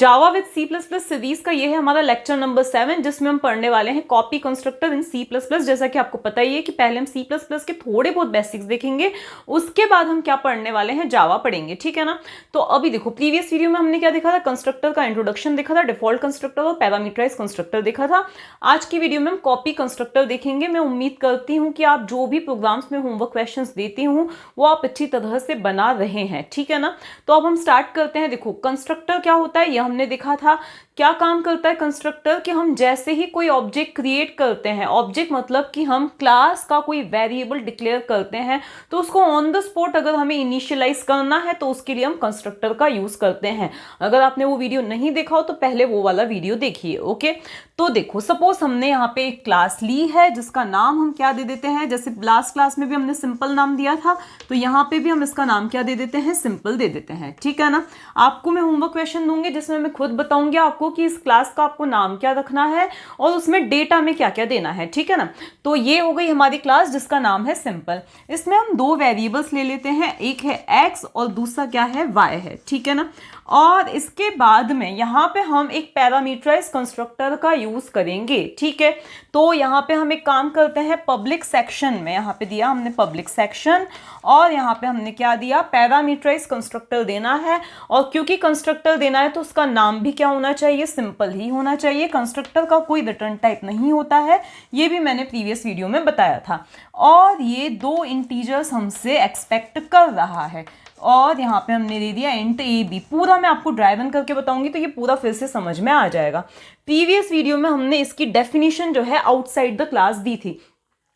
Java with C++ series का ये है हमारा लेक्चर नंबर 7, जिसमें हम पढ़ने वाले हैं कॉपी कंस्ट्रक्टर इन C++। जैसा कि आपको पता ही है कि पहले हम C++ के थोड़े बहुत बेसिक्स देखेंगे, उसके बाद हम क्या पढ़ने वाले हैं, जावा पढ़ेंगे, ठीक है ना। तो अभी देखो, प्रीवियस वीडियो में हमने क्या देखा था, कंस्ट्रक्टर का इंट्रोडक्शन देखा था, डिफॉल्ट कंस्ट्रक्टर और पैरामीटराइज कंस्ट्रक्टर देखा था। आज की वीडियो में हम कॉपी कंस्ट्रक्टर देखेंगे। मैं उम्मीद करती हूँ कि आप जो भी प्रोग्राम्स में होमवर्क क्वेश्चन देती हूँ वो आप अच्छी तरह से बना रहे हैं, ठीक है ना। तो अब हम स्टार्ट करते हैं। देखो, कंस्ट्रक्टर क्या होता है ये हमने देखा था। क्या काम करता है कंस्ट्रक्टर, कि हम जैसे ही कोई ऑब्जेक्ट क्रिएट करते हैं, ऑब्जेक्ट मतलब कि हम क्लास का कोई वेरिएबल डिक्लेयर करते हैं, तो उसको ऑन द स्पॉट अगर हमें इनिशियलाइज करना है तो उसके लिए हम कंस्ट्रक्टर का यूज करते हैं। अगर आपने वो वीडियो नहीं देखा हो तो पहले वो वाला वीडियो देखिए, ओके। तो देखो, सपोज हमने यहाँ पे एक क्लास ली है जिसका नाम हम क्या दे देते हैं, जैसे लास्ट क्लास में भी हमने सिंपल नाम दिया था, तो यहाँ पे भी हम इसका नाम क्या दे देते हैं, सिंपल दे देते हैं, ठीक है ना। आपको मैं होमवर्क क्वेश्चन दूंगी जिसमें मैं खुद बताऊंगी आपको कि इस क्लास का आपको नाम क्या रखना है और उसमें डेटा में क्या क्या देना है, ठीक है ना। तो ये हो गई हमारी क्लास जिसका नाम है सिंपल। इसमें हम दो वेरिएबल्स ले लेते हैं, एक है x और दूसरा क्या है, y है, ठीक है ना। और इसके बाद में यहाँ पे हम एक पैरामीटराइज कंस्ट्रक्टर का यूज करेंगे, ठीक है। तो यहाँ पे हम एक काम करते हैं, पब्लिक सेक्शन में यहाँ पे दिया हमने पब्लिक सेक्शन, और यहाँ पे हमने क्या दिया, पैरामीटराइज कंस्ट्रक्टर देना है। और क्योंकि कंस्ट्रक्टर देना है तो उसका नाम भी क्या होना चाहिए, सिंपल ही होना चाहिए। कंस्ट्रक्टर का कोई रिटर्न टाइप नहीं होता है, ये भी मैंने प्रीवियस वीडियो में बताया था। और ये दो इंटीजर्स हमसे एक्सपेक्ट कर रहा है, और यहाँ पे हमने दे दिया इंट ए बी। पूरा मैं आपको ड्राइव रन करके बताऊंगी तो ये पूरा फिर से समझ में आ जाएगा। प्रीवियस वीडियो में हमने इसकी डेफिनेशन जो है आउटसाइड द क्लास दी थी,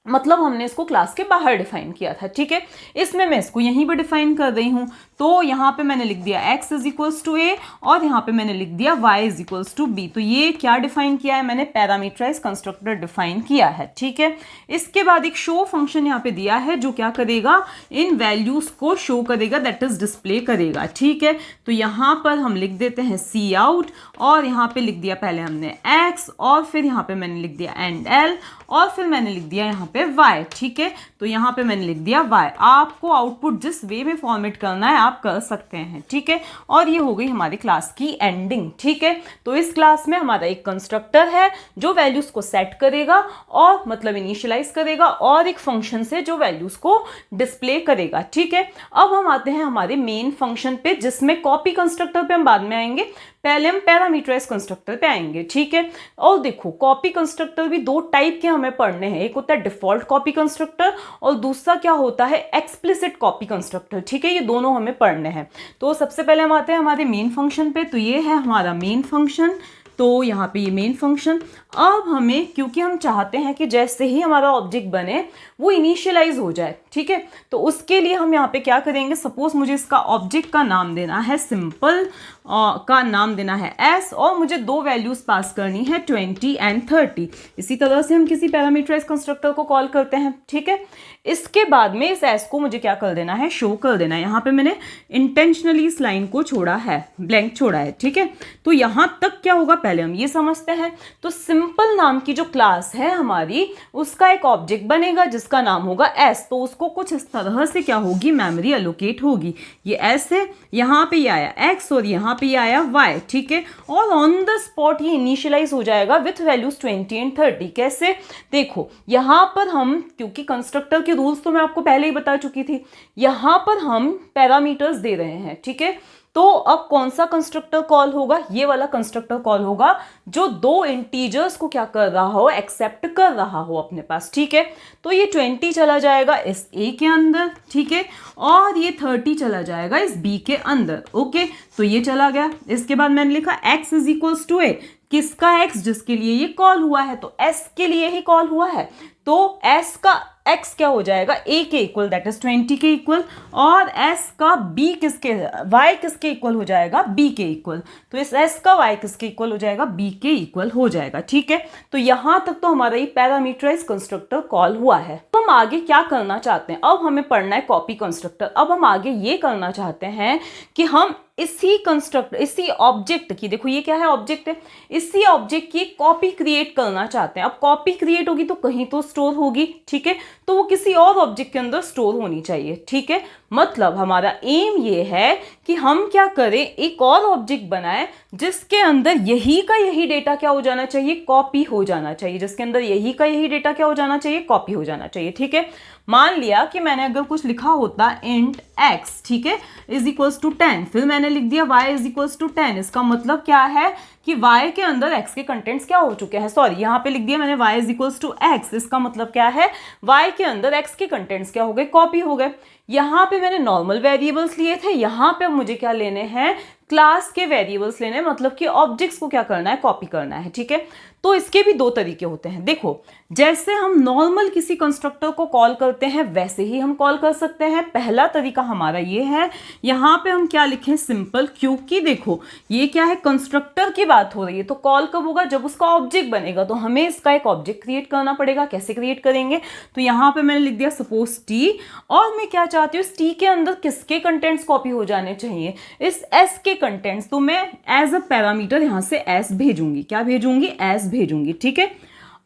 मतलब हमने इसको क्लास के बाहर डिफाइन किया था, ठीक है। इसमें मैं इसको यहीं पर डिफाइन कर रही हूँ। तो यहाँ पे मैंने लिख दिया x is equals to A, और यहाँ पे मैंने लिख दिया y is equals to B. तो ये क्या डिफाइन किया है मैंने, पैरामीटराइज कंस्ट्रक्टर डिफाइन किया है, ठीक है। इसके बाद एक शो फंक्शन यहाँ पे दिया है जो क्या करेगा, इन वैल्यूज को शो करेगा, दैट इज डिस्प्ले करेगा, ठीक है। तो यहाँ पर हम लिख देते हैं सी आउट, और यहाँ पे लिख दिया पहले हमने x, और फिर यहाँ पे मैंने लिख दिया एंड l, और फिर मैंने लिख दिया यहाँ पे y, ठीक है। तो यहाँ पे मैंने लिख दिया y। आपको आउटपुट जिस वे में फॉर्मेट करना है आप कर सकते हैं, ठीक है। और ये हो गई हमारी क्लास की एंडिंग, ठीक है। तो इस क्लास में हमारा एक कंस्ट्रक्टर है जो वैल्यूज को सेट करेगा और मतलब इनिशियलाइज करेगा, और एक फंक्शन से जो वैल्यूज को डिस्प्ले करेगा, ठीक है। अब हम आते हैं हमारे मेन फंक्शन पे, जिसमें कॉपी कंस्ट्रक्टर पे हम बाद में आएंगे, पहले हम पैरामीटराइज कंस्ट्रक्टर पे आएंगे, ठीक है। और देखो, कॉपी कंस्ट्रक्टर भी दो टाइप के हमें पढ़ने हैं, एक होता है डिफॉल्ट कॉपी कंस्ट्रक्टर और दूसरा क्या होता है, एक्सप्लिसिट कॉपी कंस्ट्रक्टर, ठीक है। ये दोनों हमें पढ़ने हैं। तो सबसे पहले हम आते हैं हमारे मेन फंक्शन पे। तो ये है हमारा मेन फंक्शन, तो यहाँ पे ये मेन फंक्शन। अब हमें, क्योंकि हम चाहते हैं कि जैसे ही हमारा ऑब्जेक्ट बने वो इनिशियलाइज हो जाए, ठीक है, तो उसके लिए हम यहाँ पे क्या करेंगे, सपोज मुझे इसका ऑब्जेक्ट का नाम देना है सिंपल, का नाम देना है s, और मुझे दो वैल्यूज पास करनी है 20 एंड 30। इसी तरह से हम किसी पैरामीटराइज कंस्ट्रक्टर को कॉल करते हैं, ठीक है। इसके बाद में इस s को मुझे क्या कर देना है, शो कर देना है। यहाँ पे मैंने इंटेंशनली इस लाइन को छोड़ा है, ब्लैंक छोड़ा है, ठीक है। तो यहाँ तक क्या होगा पहले हम ये समझते हैं। तो सिंपल नाम की जो क्लास है हमारी, उसका एक ऑब्जेक्ट बनेगा जिसका नाम होगा s। तो उसको कुछ इस तरह से क्या होगी, मेमोरी एलोकेट होगी। ये s है, यहाँ पे ये आया x और यहाँ पे ये आया y, ठीक है। और ऑन द स्पॉट ये इनिशियलाइज हो जाएगा विथ वैल्यूज 20 एंड 30। कैसे, देखो यहाँ पर हम, क्योंकि कंस्ट्रक्टर के रूल्स तो मैं आपको पहले ही बता चुकी थी, यहाँ पर हम पैरामीटर्स दे रहे हैं, ठीक है। तो अब कौन सा कंस्ट्रक्टर कॉल होगा, ये वाला कंस्ट्रक्टर कॉल होगा जो दो इंटीजर्स को क्या कर रहा हो, एक्सेप्ट कर रहा हो अपने पास, ठीक है। तो ये 20 चला जाएगा इस a के अंदर, ठीक है, और ये 30 चला जाएगा इस b के अंदर, ओके। तो ये चला गया। इसके बाद मैंने लिखा x इज इक्वल्स टू ए, किसका x, जिसके लिए ये कॉल हुआ है, तो s के लिए ही कॉल हुआ है, तो s का x क्या हो जाएगा, a के इक्वल, दैट इज 20 के इक्वल, और s का b किसके, y किसके इक्वल हो जाएगा, b के इक्वल। तो इस s का y किसके इक्वल हो जाएगा, b के इक्वल हो जाएगा, ठीक है। तो यहां तक तो हमारा ये पैरामीटराइज कंस्ट्रक्टर कॉल हुआ है। तो हम आगे क्या करना चाहते हैं, अब हमें पढ़ना है कॉपी कंस्ट्रक्टर। अब हम आगे ये करना चाहते हैं कि हम इसी ऑब्जेक्ट की, देखो ये क्या है, ऑब्जेक्ट है, इसी ऑब्जेक्ट की कॉपी क्रिएट करना चाहते हैं। अब कॉपी क्रिएट होगी तो कहीं तो स्टोर होगी, ठीक है, तो वो किसी और ऑब्जेक्ट के अंदर स्टोर होनी चाहिए, ठीक है। मतलब हमारा एम ये है कि हम क्या करें, एक और ऑब्जेक्ट बनाएं जिसके अंदर यही का यही डेटा क्या हो जाना चाहिए, कॉपी हो जाना चाहिए, जिसके अंदर यही का यही डेटा क्या हो जाना चाहिए, कॉपी हो जाना चाहिए। ठीक है, मान लिया कि मैंने अगर कुछ लिखा होता इंट x, ठीक है, इज इक्वल्स टू 10, फिर मैंने लिख दिया y इज इक्वल्स टू 10, इसका मतलब क्या है कि y के अंदर x के कंटेंट्स क्या हो चुके हैं, सॉरी यहाँ पे लिख दिया मैंने y is equals to x, इसका मतलब क्या है y के अंदर x के कंटेंट्स क्या हो गए, कॉपी हो गए। यहाँ पे मैंने नॉर्मल वेरिएबल्स लिए थे, यहाँ पे मुझे क्या लेने हैं, क्लास के वेरिएबल्स लेने, मतलब कि ऑब्जेक्ट्स को क्या करना है, कॉपी करना है। ठीक है, तो इसके भी दो तरीके होते हैं। देखो, जैसे हम नॉर्मल किसी कंस्ट्रक्टर को कॉल करते हैं वैसे ही हम कॉल कर सकते हैं। पहला तरीका हमारा ये है, यहाँ पे हम क्या लिखें, सिंपल, क्योंकि देखो ये क्या है, कंस्ट्रक्टर की बात हो रही है, तो कॉल कब होगा, जब उसका ऑब्जेक्ट बनेगा, तो हमें इसका एक ऑब्जेक्ट क्रिएट करना पड़ेगा। कैसे क्रिएट करेंगे, तो यहाँ पे मैंने लिख दिया सपोज टी, और मैं क्या चाहती हूँ, इस टी के अंदर किसके कंटेंट्स कॉपी हो जाने चाहिए, इस एस के कंटेंट्स, तो मैं एज अ पैरामीटर यहाँ से एस भेजूंगी, क्या भेजूंगी, एस भेजूंगी। ठीक है,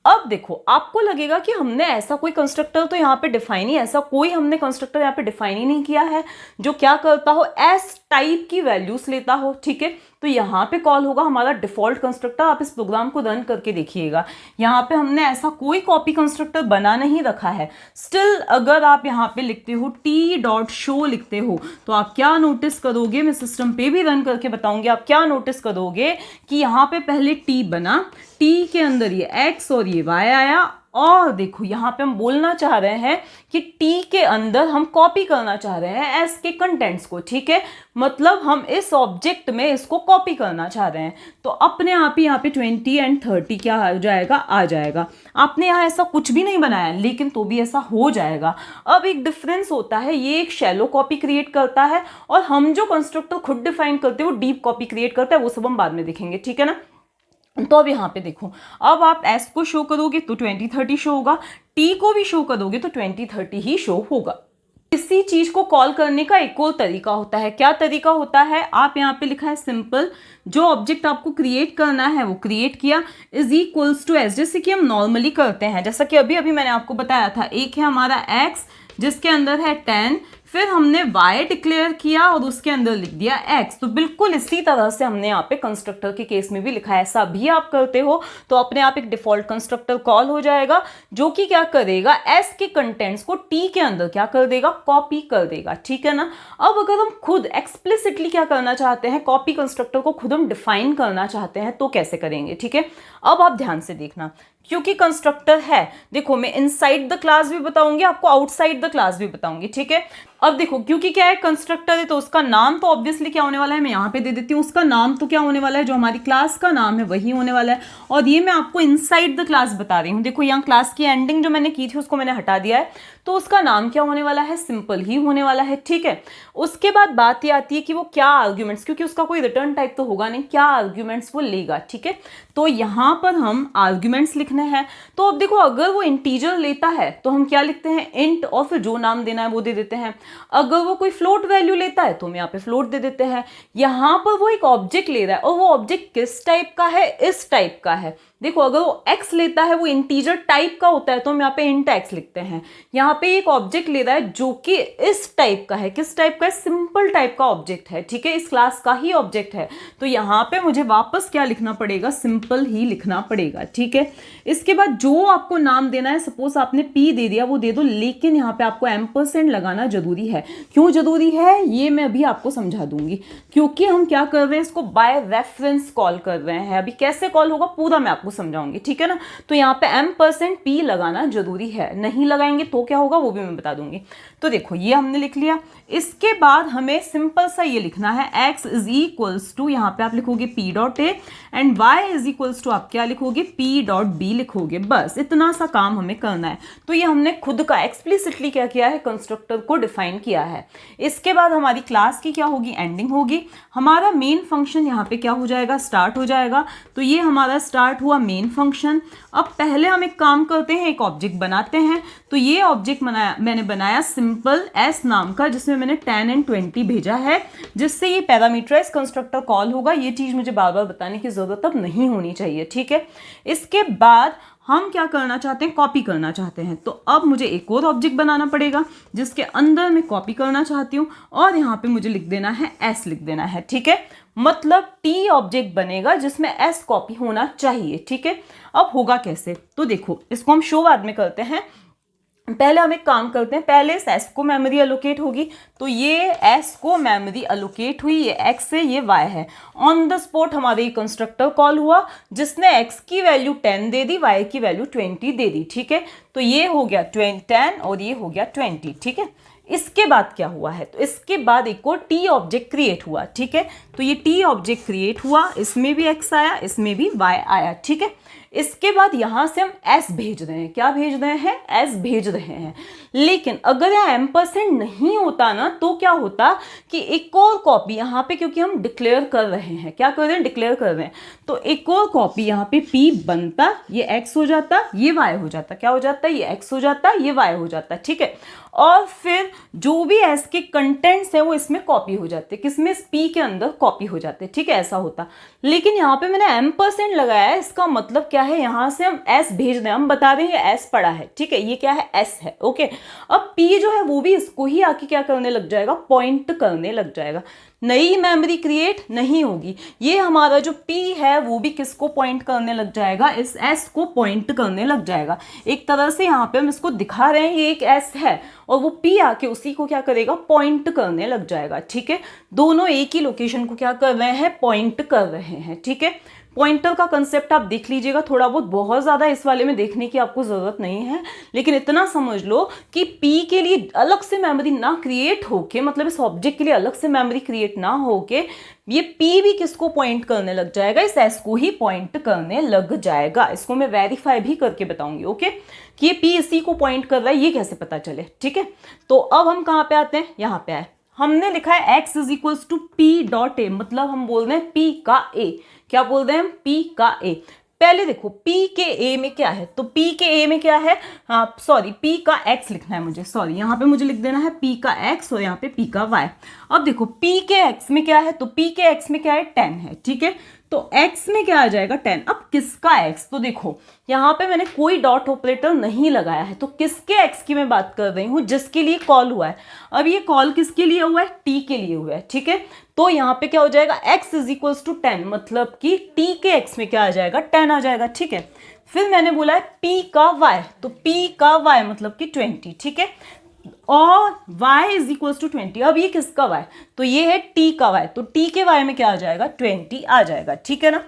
अब देखो आपको लगेगा कि हमने ऐसा कोई कंस्ट्रक्टर तो यहाँ पे डिफाइन ही, ऐसा कोई हमने कंस्ट्रक्टर यहाँ पे डिफाइन ही नहीं किया है जो क्या करता हो, एस टाइप की वैल्यूज लेता हो। ठीक है, तो यहाँ पे कॉल होगा हमारा डिफॉल्ट कंस्ट्रक्टर। आप इस प्रोग्राम को रन करके देखिएगा, यहाँ पे हमने ऐसा कोई कॉपी कंस्ट्रक्टर बना नहीं रखा है। स्टिल अगर आप यहाँ पे लिखते हो टी डॉट शो लिखते हो, तो आप क्या नोटिस करोगे, मैं सिस्टम पे भी रन करके बताऊंगी, आप क्या नोटिस करोगे कि यहाँ पे पहले टी बना, टी के अंदर ये x और ये y आया, और देखो यहाँ पे हम बोलना चाह रहे हैं कि t के अंदर हम कॉपी करना चाह रहे हैं s के कंटेंट्स को। ठीक है, मतलब हम इस ऑब्जेक्ट में इसको कॉपी करना चाह रहे हैं, तो अपने आप ही यहाँ पे 20 एंड 30 क्या हो जाएगा, आ जाएगा। आपने यहाँ ऐसा कुछ भी नहीं बनाया, लेकिन तो भी ऐसा हो जाएगा। अब एक डिफरेंस होता है, ये एक शैलो कॉपी क्रिएट करता है, और हम जो कंस्ट्रक्टर खुद डिफाइन करते हैं वो डीप कॉपी क्रिएट करता है, वो सब हम बाद में देखेंगे। ठीक है ना, तो अब यहाँ पे देखो, अब आप s को शो करोगे तो 2030 शो होगा, t को भी शो करोगे तो 2030 ही शो होगा। इसी चीज को कॉल करने का एक और तरीका होता है। क्या तरीका होता है, आप यहाँ पे लिखा है सिंपल, जो ऑब्जेक्ट आपको क्रिएट करना है वो क्रिएट किया, इज इक्वल्स टू एस, जैसे कि हम नॉर्मली करते हैं, जैसा कि अभी अभी मैंने आपको बताया था। एक है हमारा x जिसके अंदर है 10, फिर हमने y डिक्लेयर किया और उसके अंदर लिख दिया x। तो बिल्कुल इसी तरह से हमने यहाँ पे कंस्ट्रक्टर के केस में भी लिखा है। ऐसा भी आप करते हो तो अपने आप एक डिफॉल्ट कंस्ट्रक्टर कॉल हो जाएगा, जो कि क्या करेगा, s के कंटेंट्स को t के अंदर क्या कर देगा, कॉपी कर देगा। ठीक है ना, अब अगर हम खुद एक्सप्लिसिटली क्या करना चाहते हैं, कॉपी कंस्ट्रक्टर को खुद हम डिफाइन करना चाहते हैं, तो कैसे करेंगे। ठीक है, अब आप ध्यान से देखना, क्योंकि कंस्ट्रक्टर है, देखो मैं इनसाइड द क्लास भी बताऊंगी आपको, आउटसाइड द क्लास भी बताऊंगी। ठीक है, अब देखो क्योंकि क्या है, कंस्ट्रक्टर है तो उसका नाम तो ऑब्वियसली क्या होने वाला है, मैं यहाँ पे दे देती हूँ, उसका नाम तो क्या होने वाला है, जो हमारी क्लास का नाम है वही होने वाला है। और ये मैं आपको इनसाइड द क्लास बता रही हूँ। देखो यहाँ क्लास की एंडिंग जो मैंने की थी उसको मैंने हटा दिया है, तो उसका नाम क्या होने वाला है, सिंपल ही होने वाला है। ठीक है, उसके बाद बात ये आती है कि वो क्या आर्ग्यूमेंट्स, क्योंकि उसका कोई रिटर्न टाइप तो होगा नहीं, क्या आर्ग्यूमेंट्स वो लेगा। ठीक है, तो यहाँ पर हम आर्ग्यूमेंट्स लिखने हैं। तो अब देखो, अगर वो इंटीजर लेता है तो हम क्या लिखते हैं, इंट, और फिर जो नाम देना है वो दे देते हैं। अगर वो कोई फ्लोट वैल्यू लेता है तो हम यहाँ पे फ्लोट दे देते हैं। यहाँ पर वो एक ऑब्जेक्ट ले रहा है, और वो ऑब्जेक्ट किस टाइप का है, इस टाइप का है। देखो अगर वो x लेता है, वो इंटीजर टाइप का होता है, तो हम यहाँ पे इंट x लिखते हैं। यहाँ पे एक ऑब्जेक्ट ले रहा है जो कि इस टाइप का है, किस टाइप का है, सिंपल टाइप का ऑब्जेक्ट है। ठीक है, इस क्लास का ही ऑब्जेक्ट है, तो यहाँ पे मुझे वापस क्या लिखना पड़ेगा, सिंपल ही लिखना पड़ेगा। ठीक है, इसके बाद जो आपको नाम देना है, सपोज आपने p दे दिया, वो दे दो, लेकिन यहाँ पे आपको एम्परसेंड लगाना जरूरी है। क्यों जरूरी है, ये मैं अभी आपको समझा दूंगी, क्योंकि हम क्या कर रहे हैं, इसको बाय रेफरेंस कॉल कर रहे हैं। अभी कैसे कॉल होगा पूरा मैं आपको समझाऊंगी। ठीक है ना, तो यहाँ पे m% लगाना जरूरी है, नहीं लगाएंगे तो क्या होगा वो भी मैं बता दूंगी। तो देखो ये हमने लिख लिया। इसके बाद हमें सिंपल सा ये लिखना है, x इज इक्वल्स टू, यहाँ पे आप लिखोगे p dot A, and y is equals to आप क्या लिखोगे, p डॉट b लिखोगे। बस इतना सा काम हमें करना है। तो ये हमने खुद का एक्सप्लिसिटली क्या किया है, कंस्ट्रक्टर को डिफाइन किया है। इसके बाद हमारी क्लास की क्या होगी, एंडिंग होगी। हमारा मेन फंक्शन यहाँ पे क्या हो जाएगा, स्टार्ट हो जाएगा। तो ये हमारा स्टार्ट हुआ मेन फंक्शन। अब पहले हम एक काम करते हैं, एक ऑब्जेक्ट बनाते हैं। तो ये ऑब्जेक्ट मैंने बनाया सिंपल s नाम का, जिसमें मैंने 10 एंड 20 भेजा है, जिससे ये पैरामीटराइज कंस्ट्रक्टर कॉल होगा। ये चीज मुझे बार बार बताने की जरूरत अब नहीं होनी चाहिए। ठीक है, इसके बाद बाद हम क्या करना चाहते हैं, कॉपी करना चाहते हैं। तो अब मुझे एक और ऑब्जेक्ट बनाना पड़ेगा जिसके अंदर मैं कॉपी करना चाहती हूँ, और यहाँ पे मुझे लिख देना है एस लिख देना है, ठीक है। मतलब टी ऑब्जेक्ट बनेगा जिसमें एस कॉपी होना चाहिए, ठीक है। अब होगा कैसे, तो देखो इसको हम शो बाद में करते हैं। पहले हम एक काम करते हैं, पहले इस एस को मेमोरी एलोकेट होगी, तो ये एस को मेमोरी एलोकेट हुई, ये एक्स है ये वाई है। ऑन द स्पॉट हमारे ये कंस्ट्रक्टर कॉल हुआ जिसने एक्स की वैल्यू 10 दे दी, वाई की वैल्यू 20 दे दी, ठीक है। तो ये हो गया 10 और ये हो गया 20, ठीक है। इसके बाद क्या हुआ है, तो इसके बाद एक और टी ऑब्जेक्ट क्रिएट हुआ, ठीक है। तो ये टी ऑब्जेक्ट क्रिएट हुआ, इसमें भी एक्स आया, इसमें भी वाई आया, ठीक है। इसके बाद यहां से हम एस भेज रहे हैं, क्या भेज रहे हैं, एस भेज रहे हैं। लेकिन अगर यह एम्परसेंड नहीं होता ना, तो क्या होता कि एक और कॉपी यहाँ पे, क्योंकि हम डिक्लेयर कर रहे हैं, क्या कर रहे हैं, डिक्लेयर कर रहे हैं, तो एक और कॉपी यहाँ पे पी बनता, ये एक्स हो जाता, ये वाई हो जाता, क्या हो जाता, ये एक्स हो जाता, ये वाई हो जाता, ठीक है। और फिर जो भी एस के कंटेंट्स है वो इसमें कॉपी हो जाते, किसमें, इस पी के अंदर कॉपी हो जाते, ठीक है, ऐसा होता। लेकिन यहाँ पे मैंने एम्परसेंड लगाया है, इसका मतलब क्या है, यहाँ से हम एस भेज रहे हैं, हम बता रहे हैं एस पड़ा है, ठीक है, ये क्या है, एस है, ओके। अब पी जो है वो भी इसको ही आके क्या करने लग जाएगा, पॉइंट करने लग जाएगा। नई मेमोरी क्रिएट नहीं होगी, ये हमारा जो पी है वो भी किसको पॉइंट करने लग जाएगा, इस एस को पॉइंट करने लग जाएगा। एक तरह से यहाँ पे हम इसको दिखा रहे हैं ये एक एस है, और वो पी आके उसी को क्या करेगा, पॉइंट करने लग जाएगा, ठीक है। दोनों एक ही लोकेशन को क्या कर रहे हैं, पॉइंट कर रहे हैं, ठीक है। पॉइंटर का कंसेप्ट आप देख लीजिएगा थोड़ा बहुत, बहुत ज़्यादा इस वाले में देखने की आपको ज़रूरत नहीं है, लेकिन इतना समझ लो कि पी के लिए अलग से मेमोरी ना क्रिएट होके, मतलब इस ऑब्जेक्ट के लिए अलग से मेमोरी क्रिएट ना होके, ये पी भी किसको पॉइंट करने लग जाएगा, इस एस को ही पॉइंट करने लग जाएगा। इसको मैं वेरीफाई भी करके बताऊंगी, ओके, कि ये पी इसी को पॉइंट कर रहा है, ये कैसे पता चले, ठीक है। तो अब हम कहाँ पे आते हैं, यहाँ पे आए, हमने लिखा है X is equals to P dot A, मतलब हम बोल रहे हैं पी का ए, क्या बोल रहे हैं हम, पी का ए। पहले देखो P के A में क्या है, तो P के A में क्या है, हाँ सॉरी P का X लिखना है मुझे, सॉरी यहाँ पे मुझे लिख देना है P का X और यहाँ पे P का Y। अब देखो P के X में क्या है, तो P के X में क्या है, 10 है, ठीक है। तो X में क्या आ जाएगा, 10। अब किसका X, तो देखो यहाँ पे मैंने कोई डॉट ऑपरेटर नहीं लगाया है, तो किसके X की मैं बात कर रही हूँ, जिसके लिए कॉल हुआ है। अब ये कॉल किसके लिए हुआ है, T के लिए हुआ है, ठीक है। तो यहाँ पे क्या हो जाएगा, x इज इक्वल्स टू 10, मतलब कि t के x में क्या आ जाएगा, 10 आ जाएगा, ठीक है। फिर मैंने बोला है p का y, तो p का y मतलब कि 20, ठीक है, और y इज इक्वल्स टू 20। अब ये किसका y, तो ये है t का y, तो t के y में क्या आ जाएगा, 20 आ जाएगा, ठीक है ना।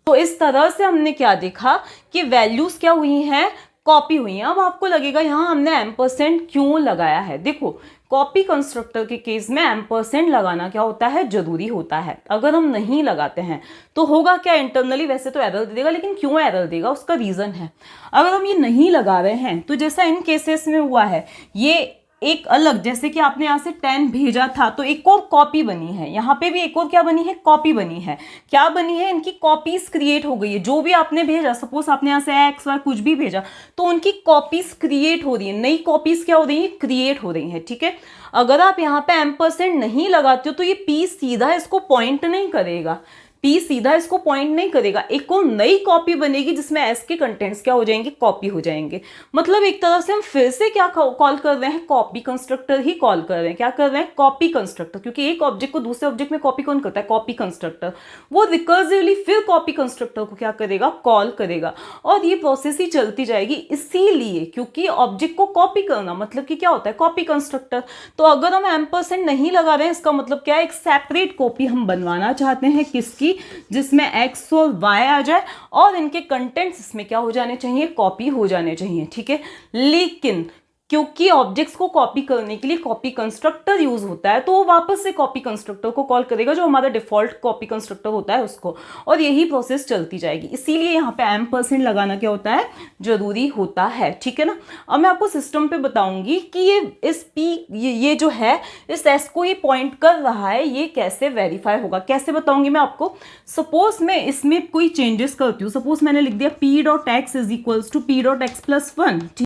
तो इस तरह से हमने क्या देखा कि वैल्यूज क्या हुई हैं, कॉपी हुई है। अब आपको लगेगा यहाँ हमने एम्परसेंड क्यों लगाया है, देखो कॉपी कंस्ट्रक्टर के केस में एम्परसेंड लगाना क्या होता है, जरूरी होता है। अगर हम नहीं लगाते हैं तो होगा क्या, इंटरनली वैसे तो एरर दे देगा, लेकिन क्यों एरर देगा उसका रीजन है। अगर हम ये नहीं लगा रहे हैं तो जैसा इन केसेस में हुआ है, ये एक अलग, जैसे कि आपने यहाँ से 10 भेजा था तो एक और कॉपी बनी है, यहाँ पे भी एक और क्या बनी है, कॉपी बनी है। क्या बनी है, इनकी कॉपीज क्रिएट हो गई है। जो भी आपने भेजा, सपोज आपने यहाँ से एक्स वाई कुछ भी भेजा, तो उनकी कॉपीज क्रिएट हो रही है, नई कॉपीज क्या हो रही है, क्रिएट हो रही है, ठीक है। अगर आप यहाँ पे एम्परसेंड नहीं लगाते हो तो ये पी सीधा इसको पॉइंट नहीं करेगा, पी सीधा इसको पॉइंट नहीं करेगा, एक और नई कॉपी बनेगी जिसमें एस के कंटेंट्स क्या हो जाएंगे, कॉपी हो जाएंगे। मतलब एक तरह से हम फिर से क्या कॉल कर रहे हैं, कॉपी कंस्ट्रक्टर ही कॉल कर रहे हैं। क्या कर रहे हैं, कॉपी कंस्ट्रक्टर, क्योंकि एक ऑब्जेक्ट को दूसरे ऑब्जेक्ट में कॉपी कौन करता है, कॉपी कंस्ट्रक्टर। वो रिकर्सिवली फिर कॉपी कंस्ट्रक्टर को क्या करेगा, कॉल करेगा, और ये प्रोसेस ही चलती जाएगी। इसीलिए क्योंकि ऑब्जेक्ट को कॉपी करना मतलब कि क्या होता है, कॉपी कंस्ट्रक्टर। तो अगर हम एम्परसेंड नहीं लगा रहे हैं, इसका मतलब क्या है, एक सेपरेट कॉपी हम बनवाना चाहते हैं, किसकी, जिसमें x और y आ जाए और इनके कंटेंट्स इसमें क्या हो जाने चाहिए, कॉपी हो जाने चाहिए, ठीक है। लेकिन क्योंकि ऑब्जेक्ट्स को कॉपी करने के लिए कॉपी कंस्ट्रक्टर यूज होता है, तो वो वापस से कॉपी कंस्ट्रक्टर को कॉल करेगा, जो हमारा डिफॉल्ट कॉपी कंस्ट्रक्टर होता है उसको, और यही प्रोसेस चलती जाएगी। इसीलिए यहाँ पे एम्परसेंड लगाना क्या होता है, जरूरी होता है, ठीक है ना। अब मैं आपको सिस्टम पे बताऊंगी कि ये इस पी ये जो है इस एस को ये पॉइंट कर रहा है, ये कैसे वेरीफाई होगा, कैसे बताऊंगी मैं आपको। सपोज मैं इसमें कोई चेंजेस करती हूँ, सपोज मैंने लिख दिया p dot X is equals to p dot X plus 1,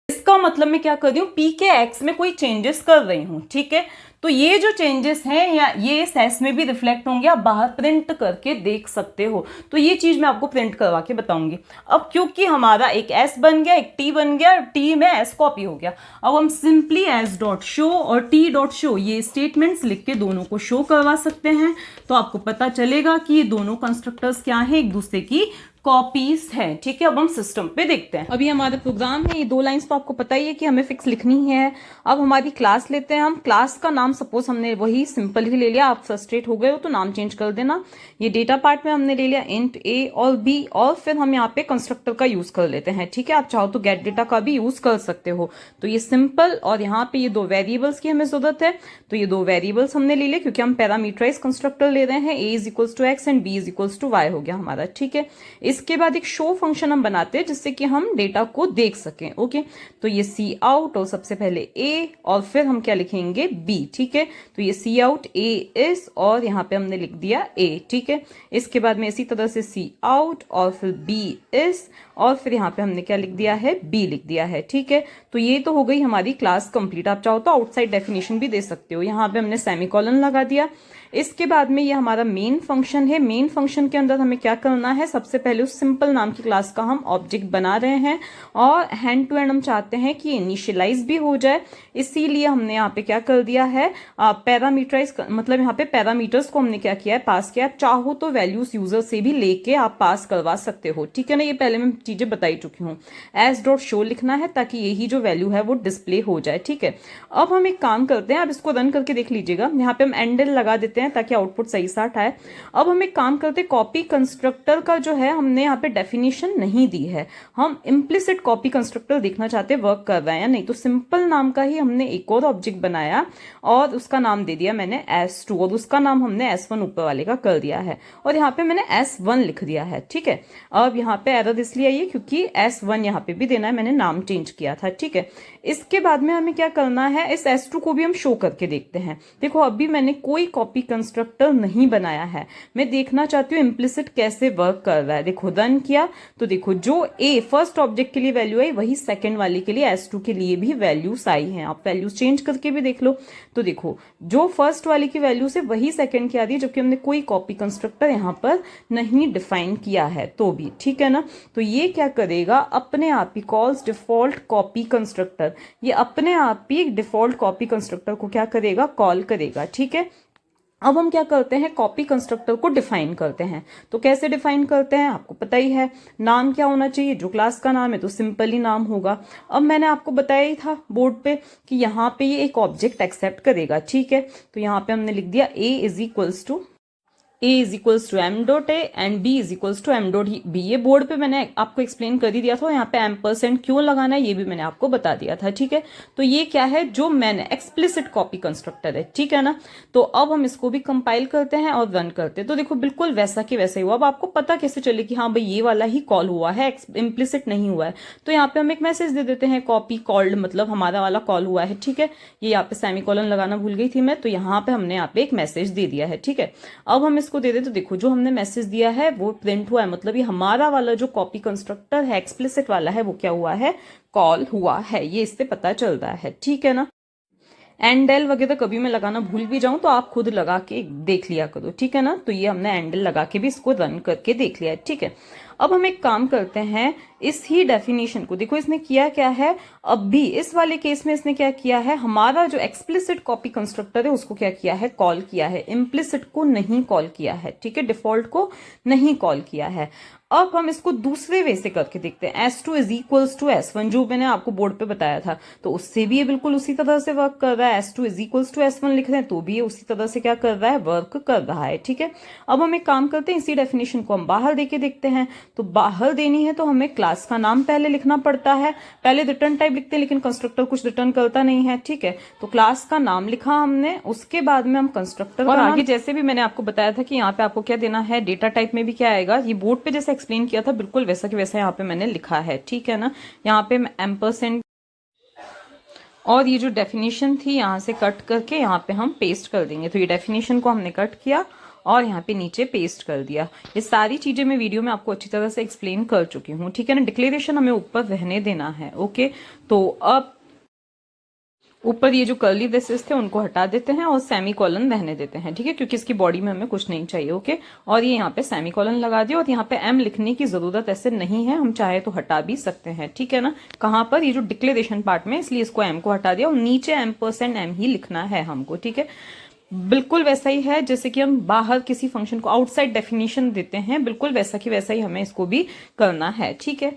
इसका मतलब मैं क्या कर रही हूँ, p के x में कोई चेंजेस कर रही हूँ, ठीक है। तो ये जो चेंजेस हैं या ये सेस में भी रिफ्लेक्ट होंगे, आप बाहर प्रिंट करके देख सकते हो। तो ये चीज मैं आपको प्रिंट करवा के बताऊंगी। अब क्योंकि हमारा एक एस बन गया, एक टी बन गया, टी में एस कॉपी हो गया, अब हम सिंपली एस डॉट शो और टी डॉट शो ये स्टेटमेंट्स लिख के दोनों को शो करवा सकते हैं। तो आपको पता चलेगा कि ये दोनों कंस्ट्रक्टर्स क्या हैं, एक दूसरे की कॉपीज है। ठीक है, अब हम सिस्टम पे देखते हैं। अभी हमारा प्रोग्राम है, ये 2 लाइंस तो आपको पता ही है कि हमें फिक्स लिखनी है। अब हमारी क्लास लेते हैं हम। क्लास का नाम सपोज हमने वही सिंपल ही ले लिया, आप फ्रस्ट्रेट हो गए हो तो नाम चेंज कर देना। ये डेटा पार्ट में हमने ले लिया इंट ए और बी, और फिर हम यहाँ पे कंस्ट्रक्टर का यूज कर लेते हैं। ठीक है, आप चाहो तो गेट डेटा का भी यूज कर सकते हो। तो ये सिंपल, और यहाँ पे ये 2 वेरिएबल्स की हमें जरूरत है, तो ये 2 वेरिएबल्स हमने ले लिए क्योंकि हम पैरामीटराइज कंस्ट्रक्टर ले रहे हैं। A is equals to X and B is equals to Y हो गया हमारा। ठीक है, इसके बाद एक शो फंक्शन हम बनाते हैं जिससे कि हम डेटा को देख सकें। ओके, तो ये सी आउट और सबसे पहले ए और फिर हम क्या लिखेंगे बी। ठीक है, तो ये सी आउट ए इज और यहाँ पे हमने लिख दिया ए। ठीक है, इसके बाद में इसी तरह से सी आउट और फिर बी इज और फिर यहाँ पे हमने क्या लिख दिया है, बी लिख दिया है। ठीक है, तो ये तो हो गई हमारी क्लास कंप्लीट। आप चाहो तो आउटसाइड डेफिनेशन भी दे सकते हो। यहाँ पे हमने सेमीकोलन लगा दिया। इसके बाद में ये हमारा मेन फंक्शन है। मेन फंक्शन के अंदर हमें क्या करना है, सबसे पहले उस सिंपल नाम की क्लास का हम ऑब्जेक्ट बना रहे हैं और हैंड टू हैंड हम चाहते हैं कि इनिशियलाइज भी हो जाए, इसीलिए हमने यहाँ पे क्या कर दिया है, पैरामीटराइज, मतलब यहाँ पे पैरामीटर्स को हमने क्या किया है, पास किया। चाहो तो वैल्यूज यूजर से भी लेके आप पास करवा सकते हो। ठीक है ना, ये पहले मैं चीजें बताई चुकी हूँ। एस डॉट शो लिखना है ताकि यही जो वैल्यू है वो डिस्प्ले हो जाए। ठीक है, अब हम एक काम करते हैं, आप इसको रन करके देख लीजिएगा। यहाँ पे हम एंडल लगा देते हैं ताकि आउटपुट सही साथ आए। अब हम एक काम करते हैं, कॉपी कंस्ट्रक्टर का जो है हमने यहाँ पे डेफिनेशन नहीं दी है, हम इम्प्लिसिट कॉपी कंस्ट्रक्टर देखना चाहते हैं वर्क कर रहा है या नहीं। तो सिंपल नाम का ही हमने एक और ऑब्जेक्ट बनाया और उसका नाम दे दिया मैंने S2 और उसका नाम हमने S1 ऊपर वाले का कर दिया है और यहाँ पे मैंने S1 लिख दिया है। ठीक है, अब यहाँ पे एरर इसलिए आई है क्योंकि S1 यहाँ पे भी देना है, मैंने नाम चेंज किया था। ठीक है, इसके बाद में हमें क्या करना है, इस S2 को भी हम शो करके देखते हैं। देखो अभी मैंने कोई कॉपी कंस्ट्रक्टर नहीं बनाया है, मैं देखना चाहती हूँ इम्प्लिसिट कैसे वर्क कर रहा है। देखो रन किया तो देखो जो ए फर्स्ट ऑब्जेक्ट के लिए वैल्यू आई वही सेकंड वाले के लिए S2 के लिए भी वैल्यूज आई हैं। आप वैल्यूज चेंज करके भी देख लो तो देखो जो फर्स्ट वाले की वैल्यू से वही सेकंड की आ रही है, जबकि हमने कोई कॉपी कंस्ट्रक्टर यहाँ पर नहीं डिफाइन किया है तो भी। ठीक है ना, तो ये क्या करेगा, अपने आप he calls default copy constructor, ये अपने आप ही डिफॉल्ट कॉपी कंस्ट्रक्टर को क्या करेगा, कॉल करेगा। ठीक है, अब हम क्या करते हैं, कॉपी कंस्ट्रक्टर को डिफाइन करते हैं। तो कैसे डिफाइन करते हैं, आपको पता ही है, नाम क्या होना चाहिए, जो क्लास का नाम है तो सिंपल ही नाम होगा। अब मैंने आपको बताया ही था बोर्ड पे कि यहाँ पे ये एक ऑब्जेक्ट एक्सेप्ट करेगा। ठीक है, तो यहाँ पे हमने लिख दिया A is equals to M dot A and B is equals to M dot B. ये बोर्ड पे मैंने आपको एक्सप्लेन कर ही दिया था, यहाँ पे एम्परसेंड क्यों लगाना है ये भी मैंने आपको बता दिया था। ठीक है, तो ये क्या है, जो मैंने एक्सप्लिसिट कॉपी कंस्ट्रक्टर है। ठीक है ना, तो अब हम इसको भी कंपाइल करते हैं और रन करते हैं। तो देखो बिल्कुल वैसा के वैसा ही हुआ। अब आपको पता कैसे चले कि हाँ भाई ये वाला ही कॉल हुआ है, इम्प्लिसिट नहीं हुआ है। तो यहाँ पे हम एक मैसेज दे देते हैं, कॉपी कॉल्ड, मतलब हमारा वाला कॉल हुआ है। ठीक है, ये यहाँ पे सेमीकोलन लगाना भूल गई थी मैं, तो यहाँ पे हमने यहाँ पे एक मैसेज दे दिया है। ठीक है, अब हम इसको दे दें तो देखो जो हमने मैसेज दिया है वो प्रिंट हुआ है, मतलब ये हमारा वाला जो कॉपी कंस्ट्रक्टर है एक्सप्लिसिट वाला है वो क्या हुआ है, कॉल हुआ है। ये इससे पता चल रहा है। ठीक है ना, एंडल वगैरह कभी मैं लगाना भूल भी जाऊं तो आप खुद लगा के देख लिया करो। ठीक है ना, तो ये हमने एंडल लगा के भी इसको रन करके देख लिया है। ठीक है, अब हम एक काम करते हैं, इस ही डेफिनेशन को देखो इसने किया क्या है, अब भी इस वाले केस में इसने क्या किया है, हमारा जो एक्सप्लिसिट कॉपी कंस्ट्रक्टर है उसको क्या किया है, कॉल किया है, इम्प्लिसिट को नहीं कॉल किया है। ठीक है, डिफॉल्ट को नहीं कॉल किया है। अब हम इसको दूसरे वे से करके देखते हैं, S2 is equals to S1 जो मैंने आपको बोर्ड पे बताया था, तो उससे भी ये बिल्कुल उसी तरह से वर्क कर रहा है। S2 is equals to S1 लिख रहे हैं तो भी ये उसी तरह से क्या कर रहा है, वर्क कर रहा है। ठीक है, अब हम एक काम करते हैं, इसी डेफिनेशन को हम बाहर देके देखते हैं। तो बाहर देनी है तो हमें क्लास का नाम पहले लिखना पड़ता है, पहले रिटर्न टाइप लिखते हैं लेकिन कंस्ट्रक्टर कुछ रिटर्न करता नहीं है। ठीक है, तो क्लास का नाम लिखा हमने, उसके बाद में हम कंस्ट्रक्टर और आगे जैसे भी मैंने आपको बताया था कि यहाँ पे आपको क्या देना है, डेटा टाइप में भी क्या आएगा, ये बोर्ड पे जैसे एक्सप्लेन किया था बिल्कुल वैसा कि वैसा यहाँ पे मैंने लिखा है। ठीक है ना, यहाँ पे एम्परसेंड और ये जो डेफिनेशन थी यहाँ से कट करके यहाँ पे हम पेस्ट कर देंगे। तो ये डेफिनेशन को हमने कट किया और यहाँ पे नीचे पेस्ट कर दिया। ये सारी चीजें मैं वीडियो में आपको अच्छी तरह से एक्सप्लेन कर चुकी हूँ। ठीक है ना, डिक्लेरेशन हमें ऊपर रहने देना है। ओके, तो अब ऊपर ये जो कर्ली ब्रेसेस थे उनको हटा देते हैं और सेमी कॉलन रहने देते हैं, ठीक है, क्योंकि इसकी बॉडी में हमें कुछ नहीं चाहिए। ओके, और ये यहाँ पे सेमी कॉलन लगा दिया और यहाँ पे एम लिखने की जरूरत ऐसे नहीं है, हम चाहे तो हटा भी सकते हैं, ठीक है ना। कहाँ पर, ये जो डिक्लेरेशन पार्ट में, इसलिए इसको एम को हटा दिया और नीचे M% ही लिखना है हमको, ठीक है। बिल्कुल वैसा ही है जैसे कि हम बाहर किसी फंक्शन को आउटसाइड डेफिनेशन देते हैं, बिल्कुल वैसा की वैसा ही हमें इसको भी करना है, ठीक है।